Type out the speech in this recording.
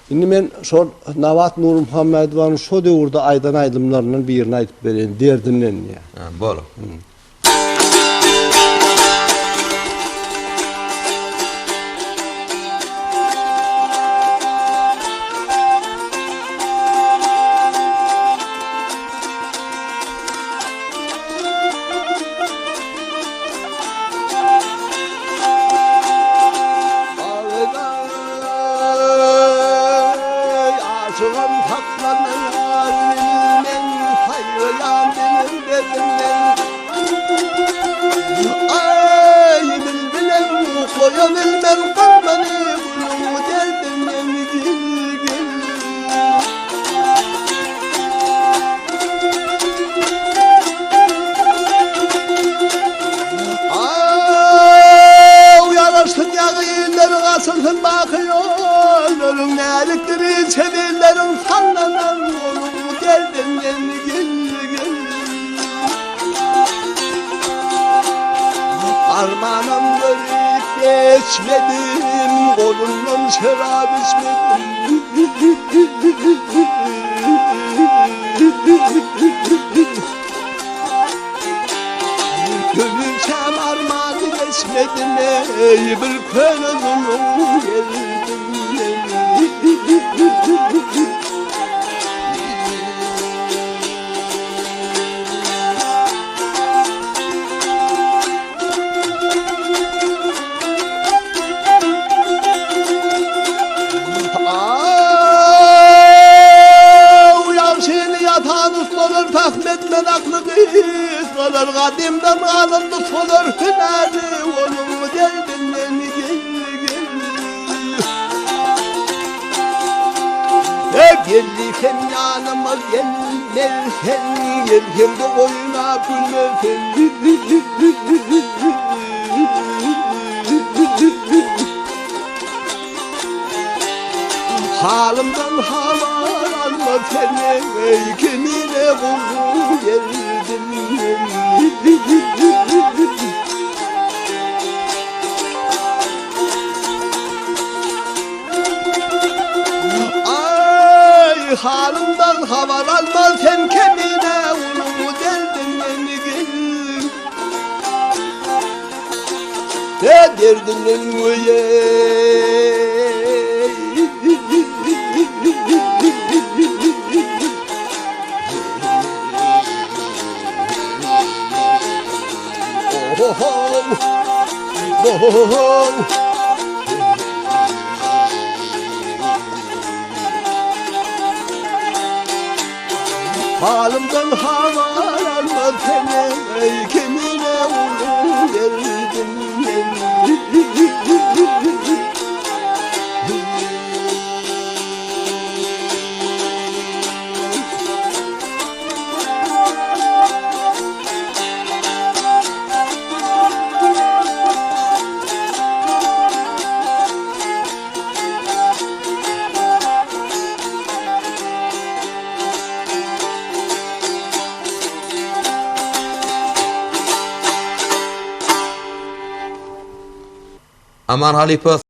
Indi men şol Navat Nur Muhammedowanyň şo döwürde aýdan aýdymlarynyň birini aýdyp berýän derdimden ýa. Bolup. Asılsın bakıyor, ölüm neliktir, çevirlerin sallanan olur, geldimden gel. Armanım görüp geçmedim, kolumdan şarap içmedim. Gülüşem armağanı geçmedim, bir könlümü geldim. Olur tahmet menaklı kızlar kadimden alındı solur hüneri onun derdinden gel. Gelirken yanıma gelirken yelkemde oyuna gülmerken halimden havar alma seni kimine buldu geldim. Ay halimden havar alma sen kimine buldu geldim. Ne derdin müye? Halimden havar alma seni kimine olur derdim. Aman Halipa